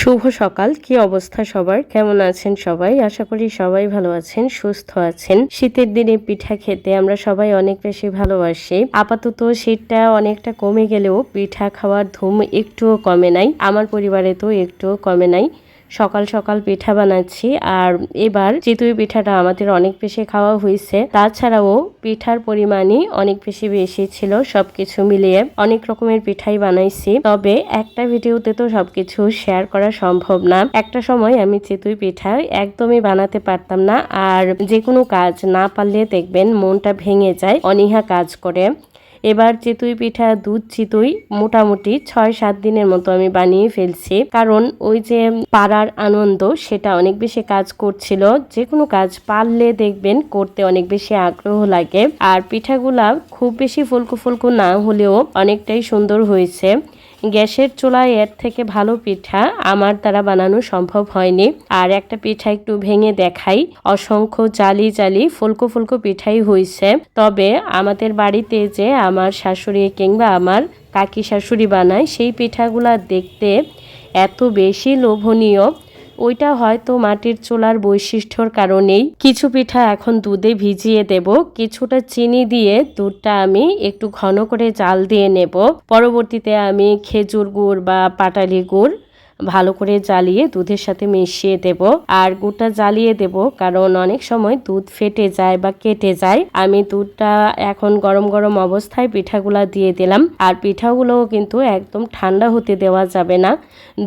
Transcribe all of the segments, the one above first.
শুভ সকাল। কি অবস্থা সবার? কেমন আছেন সবাই? আশা করি সবাই ভালো আছেন, সুস্থ আছেন। শীতের দিনে পিঠা খেতে আমরা সবাই অনেক বেশি ভালোবাসি। আপাতত শীতটা অনেকটা কমে গেলেও পিঠা খাওয়ার ধুম একটুও কমে নাই। আমার পরিবারে তো একটুও কমে নাই। সকাল সকাল পিঠা বানাচ্ছি, আর এবার চিতই পিঠাটা আমাদের অনেক বেশি খাওয়া হয়েছে। তাছাড়াও পিঠার পরিমাণই অনেক বেশি ছিল। সবকিছু মিলিয়ে অনেক রকমের পিঠাই বানাইছি, তবে একটা ভিডিওতে তো সবকিছু শেয়ার করা সম্ভব না। একটা সময় আমি চিতই পিঠা একদমই বানাতে পারতাম না, আর যে কোনো কাজ না পারলে দেখবেন মনটা ভেঙে যায়, অনীহা কাজ করে। এবার চিতই পিঠা, দুধ চিতই মোটামুটি 6-7 দিনের মতো আমি বানিয়ে ফেলছি, কারণ ওই যে পাড়ার আনন্দ সেটা অনেক বেশি কাজ করছিল। যে কোনো কাজ পারলে দেখবেন করতে অনেক বেশি আগ্রহ লাগে। আর পিঠাগুলা খুব বেশি ফুলকো ফুলকো না হলেও অনেকটাই সুন্দর হয়েছে। গ্যাসের চুলায় এর থেকে ভালো পিঠা আমার দ্বারা বানানো সম্ভব হয়নি। আর একটা পিঠা একটু ভেঙে দেখাই, অসংখ্য জালি ফুলকো ফুলকো পিঠাই হয়েছে। তবে আমাদের বাড়িতে যে আমার শাশুড়ি কিংবা আমার কাকি শাশুড়ি বানায়, সেই পিঠাগুলা দেখতে এত বেশি লোভনীয়। ওইটা হয়তো মাটির চুলার বৈশিষ্ট্যর কারণেই। কিছু পিঠা এখন দুধে ভিজিয়ে দেব, কিছুটা চিনি দিয়ে দুধটা আমি একটু ঘন করে জাল দিয়ে নেব। পরবর্তীতে আমি খেজুর গুড় বা পাটালি গুড় ভালো করে জ্বালিয়ে দুধের সাথে মিশিয়ে দেব। আর গুড়টা জ্বালিয়ে দেব কারণ অনেক সময় দুধ ফেটে যায় বা কেটে যায়। আমি দুধটা এখন গরম গরম অবস্থায় পিঠাগুলা দিয়ে দিলাম। আর পিঠাগুলোও কিন্তু একদম ঠান্ডা হতে দেওয়া যাবে না।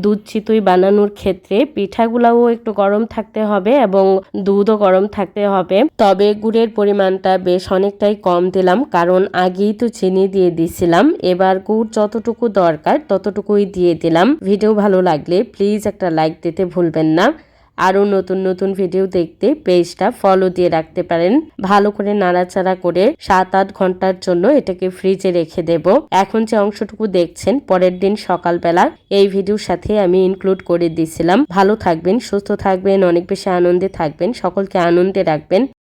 দুধ চিতই বানানোর ক্ষেত্রে পিঠাগুলাও একটু গরম থাকতে হবে এবং দুধও গরম থাকতে হবে। তবে গুড়ের পরিমাণটা বেশ অনেকটাই কম দিলাম, কারণ আগেই তো চিনি দিয়ে দিছিলাম। এবার গুড় যতটুকু দরকার ততটুকুই দিয়ে দিলাম। ভিডিও ভালো লাগলে প্লিজ একটা লাইক দিতে ভুলবেন না। আরও নতুন নতুন ভিডিও দেখতে পেজটা ফলো দিয়ে রাখতে পারেন। ভালো করে নাড়াচাড়া করে 7-8 ঘন্টার জন্য এটাকে ফ্রিজে রেখে দেব। এখন যে অংশটুকু দেখছেন পরের দিন সকালবেলা এই ভিডিওর সাথে আমি ইনক্লুড করে দিয়েছিলাম। ভালো থাকবেন, সুস্থ থাকবেন, অনেক বেশি আনন্দে থাকবেন, সকলকে আনন্দে রাখবেন।